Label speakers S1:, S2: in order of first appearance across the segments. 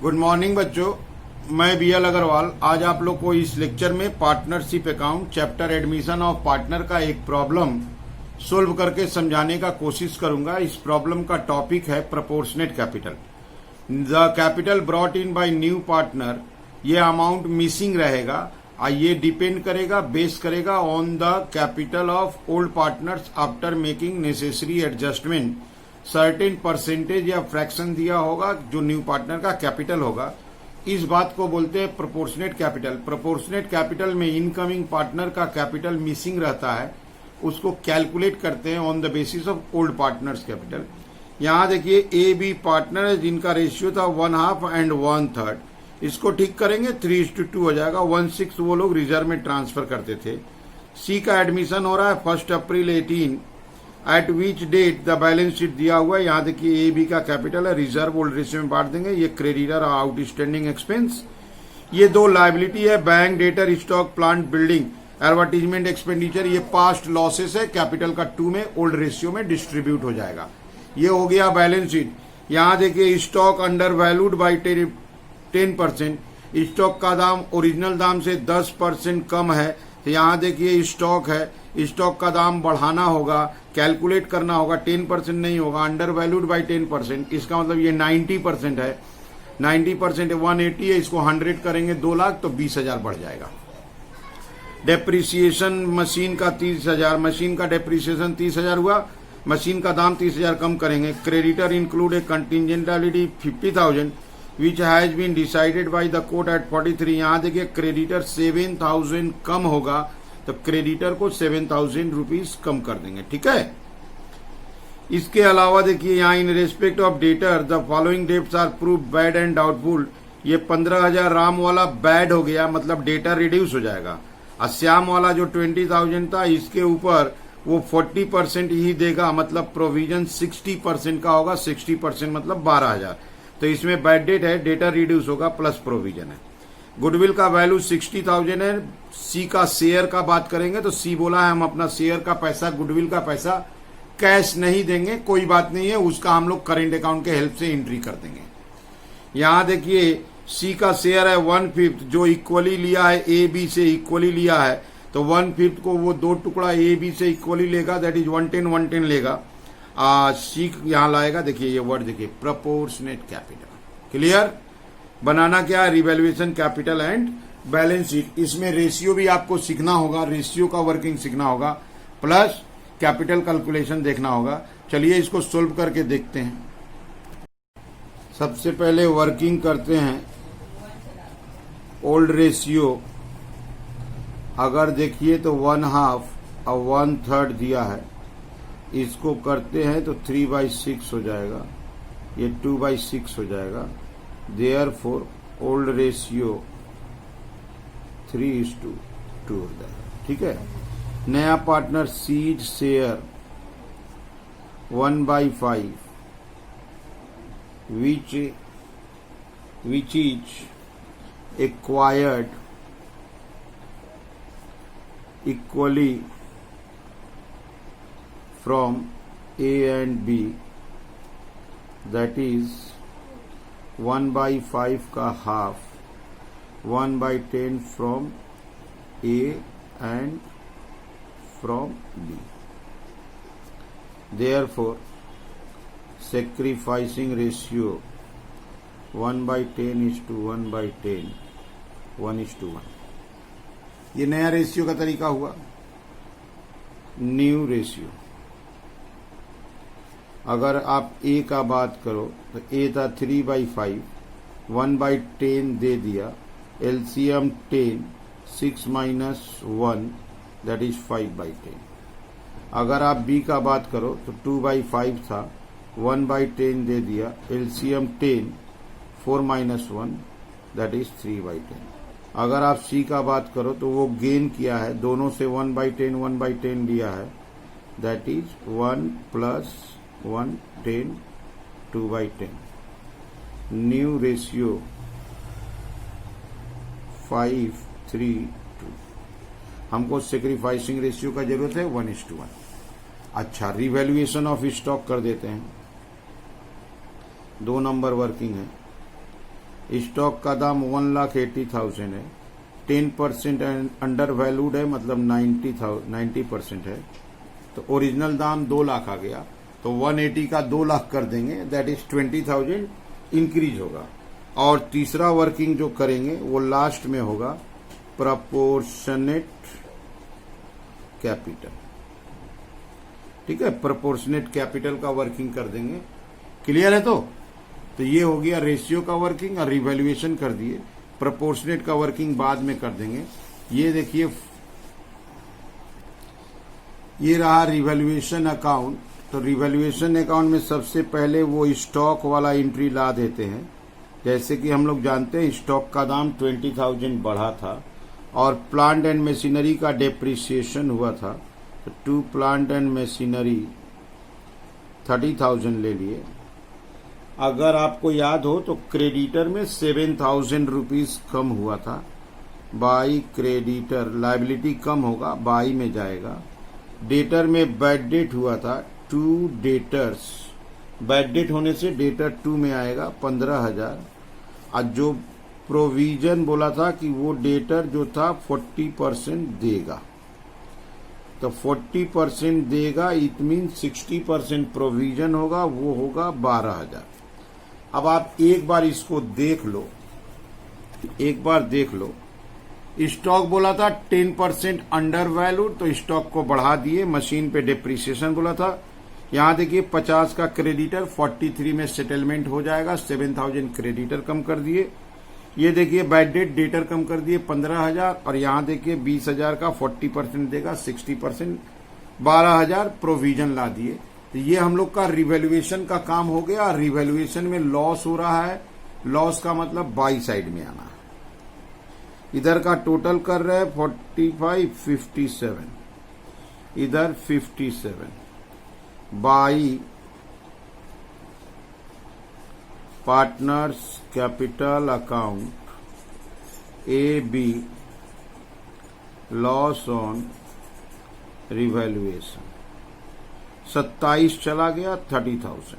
S1: Good morning बच्चों, मैं BL Agarwal. आज आप लोग को इस लेक्चर में partnership account chapter admission of partner का एक प्रॉब्लम सोल्व करके समझाने का कोशिश करूंगा। इस प्रॉब्लम का टॉपिक है proportionate capital. The capital brought in by new partner, ये अमाउंट मिसिंग रहेगा। ये डिपेंड करेगा, बेस करेगा on the capital of old partners after making necessary adjustment. Certain percentage या फ्रैक्शन दिया होगा जो न्यू पार्टनर का कैपिटल होगा। इस बात को बोलते हैं प्रोपोर्शनेट कैपिटल। प्रोपोर्शनेट कैपिटल में इनकमिंग पार्टनर का कैपिटल मिसिंग रहता है, उसको कैलकुलेट करते हैं on the basis of old partners capital. यहां देखिए ए बी पार्टनर है जिनका रेशियो था 1/2 एंड 1/3। इसको ठीक करेंगे 3:2 हो जाएगा। 1/6 वो लोग रिजर्व में ट्रांसफर करते थे। सी का एडमिशन हो रहा है 1 अप्रैल 18। At which date the balance sheet दिया हुआ है। यहाँ देखिए ए बी का कैपिटल है, रिजर्व ओल्ड रेशियो में बांट देंगे। ये क्रेडिटर और आउटस्टैंडिंग एक्सपेंस। ये दो लायबिलिटी है, bank debtor stock plant building advertisement expenditure. ये पास्ट लॉसेस है, कैपिटल का 2 में ओल्ड रेशियो में डिस्ट्रीब्यूट हो जाएगा। ये हो गया बैलेंस शीट। यहाँ देखिए stock under valued by 10%। Stock का दाम ओरिजिनल दाम से 10% कम है। तो यहाँ देखिए स्टॉक है, स्टॉक का दाम बढ़ाना होगा, कैलकुलेट करना होगा। 10% नहीं होगा, अंडर वैल्यूड बाई 10%। इसका मतलब ये 90% है। 90% 180 है, इसको 100 करेंगे 2 लाख तो 20,000 बढ़ जाएगा। डेप्रिसिएशन मशीन का 30,000, मशीन का डेप्रिसिएशन 30,000 हुआ, मशीन का दाम 30,000 कम करेंगे। Creditor include a contingent liability 50,000 which has been decided by the court at 43। यहाँ देखिए क्रेडिटर 7,000 कम होगा तो क्रेडिटर को 7,000 रुपीज कम कर देंगे, ठीक है। इसके अलावा देखिए यहाँ in respect of debtor the following debts are prove bad and doubtful. ये 15,000 राम वाला बैड हो गया, मतलब डेटा रिड्यूस हो जाएगा। और श्याम वाला जो 20,000 था इसके ऊपर वो 40% ही देगा, मतलब प्रोविजन 60% का होगा। 60% मतलब 12,000। तो इसमें बैड डेट है, डेटा रिड्यूस होगा प्लस प्रोविजन है। गुडविल का वैल्यू 60,000 है। सी का शेयर का बात करेंगे तो सी बोला है हम अपना शेयर का पैसा, गुडविल का पैसा कैश नहीं देंगे, कोई बात नहीं है, उसका हम लोग करेंट अकाउंट के हेल्प से एंट्री कर देंगे। यहां देखिए सी का शेयर है 1/5 जो इक्वली लिया है, ए बी से इक्वली लिया है। तो 1/5 को वो 2 टुकड़ा ए बी से इक्वली लेगा, दैट इज 110 लेगा। सी यहां लाएगा, देखिए ये वर्ड देखिए प्रोपोर्शनेट कैपिटल। क्लियर? बनाना क्या है, revaluation capital and balance sheet. इसमें रेशियो भी आपको सीखना होगा, रेशियो का वर्किंग सीखना होगा, प्लस कैपिटल कैलकुलेशन देखना होगा। चलिए इसको सोल्व करके देखते हैं। सबसे पहले वर्किंग करते हैं। ओल्ड रेशियो अगर देखिए तो 1/2 और 1/3 दिया है, इसको करते हैं तो 3/6 हो जाएगा, ये 2/6 हो जाएगा। Therefore, old ratio 3:2 हो जाएगा, ठीक है। नया partner seed share 1/5 which is acquired equally from A and B, that is 1/5 का half, 1/10 from A and from B. Therefore, sacrificing ratio 1/10 is to 1/10, 1:1। ये नया रेशियो का तरीका हुआ। न्यू रेशियो अगर आप ए का बात करो तो ए था 3/5, 1/10 दे दिया, एलसीएम 10, 6 - 1 दैट इज 5/10। अगर आप बी का बात करो तो 2/5 था, 1/10 दे दिया, एलसीएम 10, 4 - 1 दैट इज 3/10। अगर आप सी का बात करो तो वो गेन किया है, दोनों से 1/10 1/10 लिया है, दैट इज 1 + 1 10 2/10। New ratio 5 3 2। हमको सेक्रीफाइसिंग रेशियो का जरूरत है 1:1। अच्छा, रिवैल्यूएशन ऑफ स्टॉक कर देते हैं। 2 नंबर वर्किंग है। स्टॉक का दाम 1,80,000 है, 10% अंडर वैल्यूड है, मतलब 90% है, तो ओरिजिनल दाम 2 लाख आ गया, तो 180 का 2 लाख कर देंगे, दैट इज 20,000 इंक्रीज होगा। और तीसरा वर्किंग जो करेंगे वो लास्ट में होगा प्रपोर्शनेट कैपिटल। ठीक है, प्रपोर्शनेट कैपिटल का वर्किंग कर देंगे। क्लियर है? तो ये हो गया रेशियो का वर्किंग और रिवैल्यूएशन कर दिए। प्रपोर्शनेट का वर्किंग बाद में कर देंगे। ये देखिए, ये रहा रिवैल्यूएशन अकाउंट। तो रिवैल्यूएशन अकाउंट में सबसे पहले वो स्टॉक वाला एंट्री ला देते हैं। जैसे कि हम लोग जानते हैं स्टॉक का दाम 20,000 बढ़ा था और प्लांट एंड मशीनरी का डेप्रिसिएशन हुआ था, तो टू प्लांट एंड मशीनरी 30,000 ले लिए। अगर आपको याद हो तो क्रेडिटर में 7,000 रुपीज कम हुआ था, बाई क्रेडिटर लायबिलिटी कम होगा, बाई में जाएगा। डेटर में बैड डेट हुआ था, टू डेटर्स, बैड डेट होने से डेटर 2 में आएगा 15,000। और जो प्रोविजन बोला था कि वो डेटर जो था 40% देगा, तो 40% देगा, इट मीन 60% प्रोविजन होगा, वो होगा 12,000। अब आप एक बार इसको देख लो, स्टॉक बोला था 10% अंडर वैल्यूड, तो स्टॉक को बढ़ा दिए। मशीन पे डिप्रिसिएशन बोला था, यहां देखिए 50 का क्रेडिटर 43 में सेटलमेंट हो जाएगा, 7,000 क्रेडिटर कम कर दिए। ये देखिए बैड डेट डेटर कम कर दिए 15,000, और यहां देखिए 20,000 का 40% देगा, 60%, 12,000 प्रोविजन ला दिए। तो ये हम लोग का रिवैल्यूएशन का काम हो गया। रिवैल्यूएशन में लॉस हो रहा है, लॉस का मतलब बाई साइड में आना है। इधर का टोटल कर रहे हैं 45, 57, इधर 57 by partners capital account A B loss on revaluation 27 चला गया 30,000।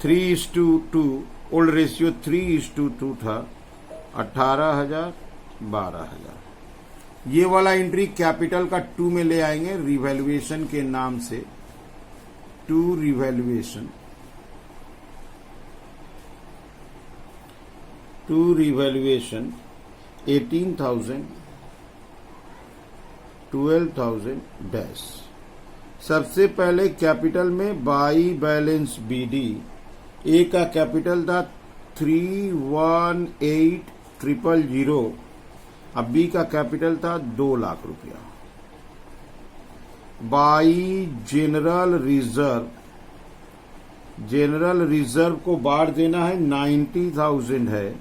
S1: 3:2 ओल्ड रेशियो 3:2 था, 18,000, 12,000। ये वाला एंट्री कैपिटल का 2 में ले आएंगे रिवैल्यूएशन के नाम से। 2 रिवैल्यूएशन 18,000, 12,000 डैश। सबसे पहले कैपिटल में बाई बैलेंस बीडी, ए का कैपिटल था 318,000, अब बी का कैपिटल था 2 लाख रुपया। बाई जनरल रिजर्व को बांट देना है, 90,000 है,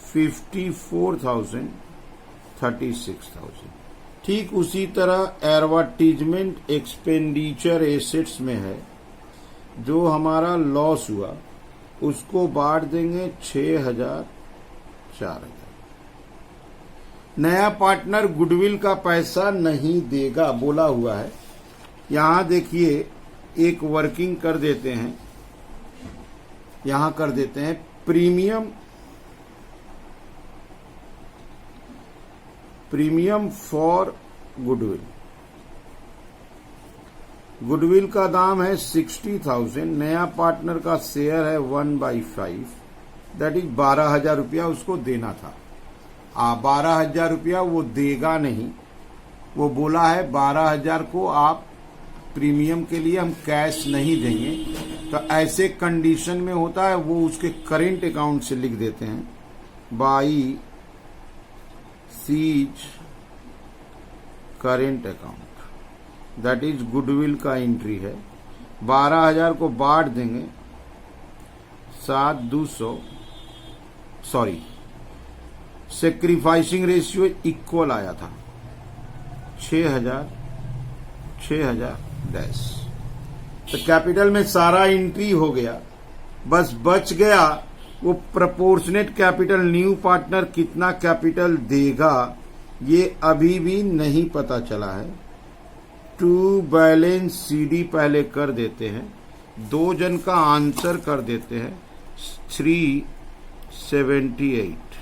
S1: 54,000, 36,000। ठीक उसी तरह एडवर्टीजमेंट एक्सपेंडिचर एसेट्स में है, जो हमारा लॉस हुआ उसको बांट देंगे 6,000, 4,000। नया पार्टनर गुडविल का पैसा नहीं देगा बोला हुआ है। यहां देखिए एक वर्किंग कर देते हैं, यहां कर देते हैं प्रीमियम फॉर गुडविल। गुडविल का दाम है 60,000, नया पार्टनर का शेयर है 1/5, दैट इज 12,000 रुपया उसको देना था। 12,000 रुपया वो देगा नहीं, वो बोला है 12,000 को आप प्रीमियम के लिए हम कैश नहीं देंगे। तो ऐसे कंडीशन में होता है वो उसके करेंट अकाउंट से लिख देते हैं, by C's current account, that is goodwill का एंट्री है। 12,000 को बांट देंगे 7,200, सॉरी सेक्रीफाइसिंग रेशियो इक्वल आया था 6,000 डैश। तो कैपिटल में सारा एंट्री हो गया, बस बच गया वो प्रोपोर्शनेट कैपिटल। न्यू पार्टनर कितना कैपिटल देगा ये अभी भी नहीं पता चला है। टू बैलेंस सीडी पहले कर देते हैं, 2 जन का आंसर कर देते हैं, 3 78,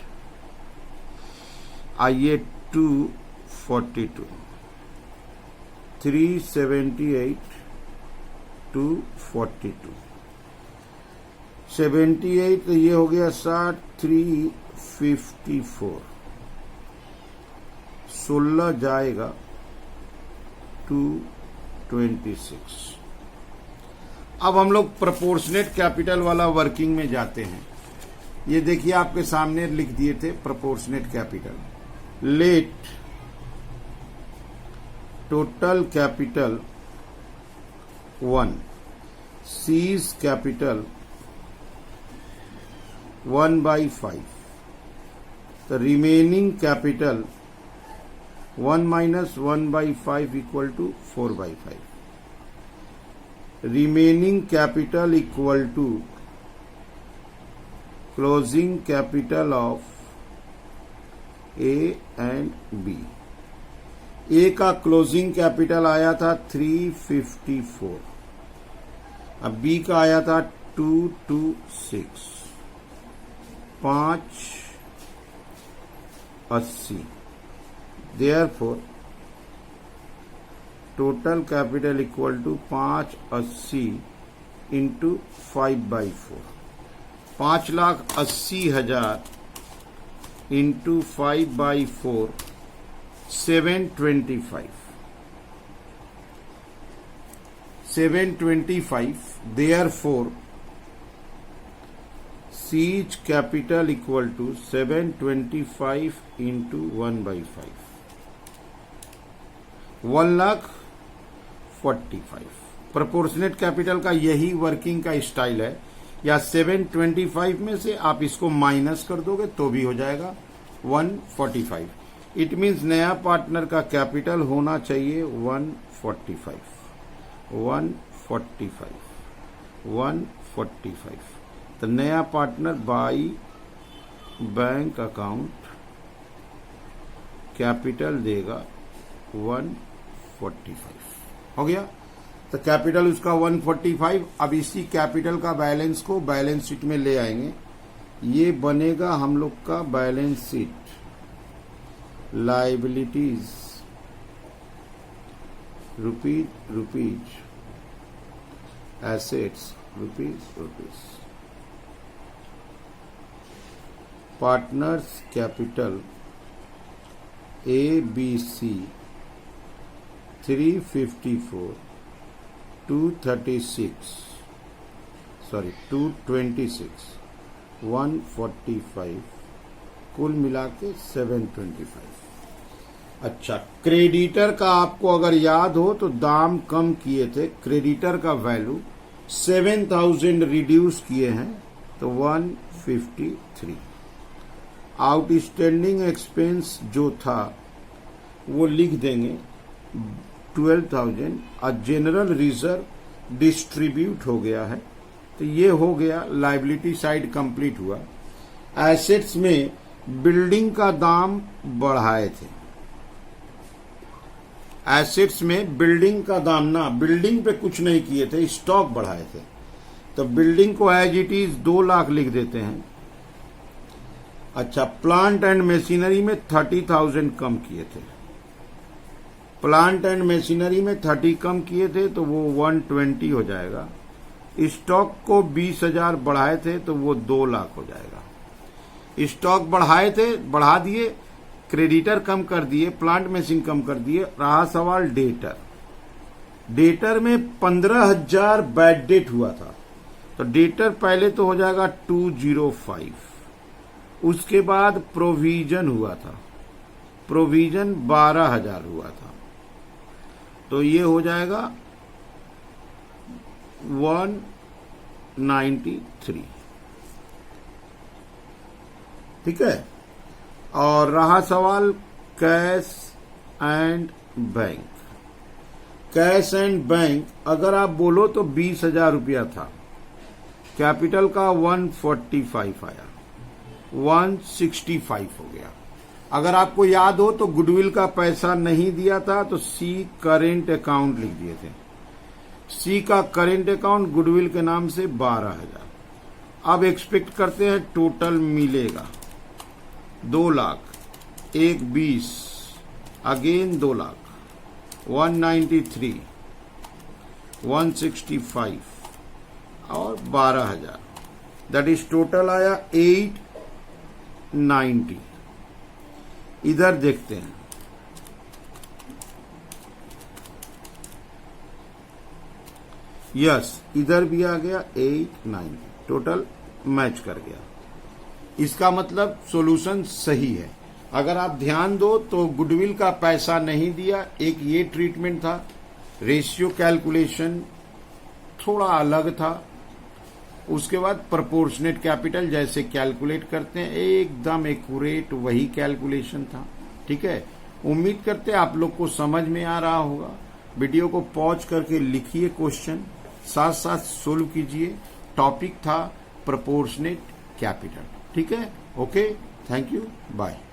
S1: आइए 242, 378 242, 78 तो ये हो गया 60, 354, 16 जाएगा 226। अब हम लोग प्रोपोर्शनेट कैपिटल वाला वर्किंग में जाते हैं। ये देखिए आपके सामने लिख दिए थे proportionate capital. Let total capital 1, seize capital 1/5, the remaining capital 1 minus 1/5 equal to 4/5. Remaining capital equal to closing capital of A and B. A का क्लोजिंग कैपिटल आया था 354, अब B का आया था 226, 580। Therefore, total capital equal to 580 into 5/4, 5,80,000 into 5/4, 725, 725। Therefore, siege capital equal to 725 into 1/5, 1,45,000। Proportionate capital का यही working का स्टाइल है, या 725 में से आप इसको माइनस कर दोगे तो भी हो जाएगा 145। इट मीन्स नया पार्टनर का कैपिटल होना चाहिए 145, 145, 145। तो नया partner by bank account capital देगा 145, हो गया। तो कैपिटल उसका 145। अब इसी कैपिटल का बैलेंस को बैलेंस शीट में ले आएंगे। ये बनेगा हम लोग का balance sheet, liabilities rupees, assets rupees, partners capital ABC 354, 226, 145, कुल मिला के 725। अच्छा, क्रेडिटर का आपको अगर याद हो तो दाम कम किए थे, क्रेडिटर का वैल्यू 7,000 रिड्यूस किए हैं तो 153। आउटस्टैंडिंग एक्सपेंस जो था वो लिख देंगे 12,000। और जनरल रिजर्व डिस्ट्रीब्यूट हो गया है, तो ये हो गया लायबिलिटी साइड कंप्लीट हुआ। एसेट्स में बिल्डिंग का दाम बढ़ाए थे, एसेट्स में बिल्डिंग का दाम ना, बिल्डिंग पे कुछ नहीं किए थे, स्टॉक बढ़ाए थे। तो बिल्डिंग को एज इट इज 2 लाख लिख देते हैं। अच्छा, प्लांट एंड मशीनरी में 30,000 कम किए थे, प्लांट एंड मशीनरी में 30 कम किए थे तो वो 120 हो जाएगा। स्टॉक को 20,000 बढ़ाए थे तो वो 2 लाख हो जाएगा। स्टॉक बढ़ाए थे, बढ़ा दिए, क्रेडिटर कम कर दिए, प्लांट मशीन कम कर दिए। रहा सवाल डेटर। डेटर में 15,000 बैड डेट हुआ था, तो डेटर पहले तो हो जाएगा 205। उसके बाद प्रोविजन हुआ था, प्रोविजन 12,000 हुआ था, तो ये हो जाएगा 193। ठीक है। और रहा सवाल cash and bank. Cash and bank अगर आप बोलो तो 20,000 रुपया था, कैपिटल का 145 आया, 165 हो गया। अगर आपको याद हो तो गुडविल का पैसा नहीं दिया था तो सी करेंट अकाउंट लिख दिए थे। सी का करेंट अकाउंट गुडविल के नाम से 12,000। अब एक्सपेक्ट करते हैं टोटल मिलेगा 2 लाख, 120, अगेन 2 लाख, 193, 165 और 12,000, दैट इज टोटल आया 890। इधर देखते हैं, यस इधर भी आ गया 890, टोटल मैच कर गया। इसका मतलब सॉल्यूशन सही है। अगर आप ध्यान दो तो गुडविल का पैसा नहीं दिया, एक ये ट्रीटमेंट था, रेशियो कैलकुलेशन थोड़ा अलग था, उसके बाद प्रोपोर्शनेट कैपिटल जैसे कैलकुलेट करते हैं एकदम एक्यूरेट वही कैलकुलेशन था। ठीक है, उम्मीद करते हैं आप लोग को समझ में आ रहा होगा। वीडियो को पॉज करके लिखिए क्वेश्चन, साथ साथ सोल्व कीजिए। टॉपिक था प्रोपोर्शनेट कैपिटल। ठीक है, ओके, थैंक यू, बाय।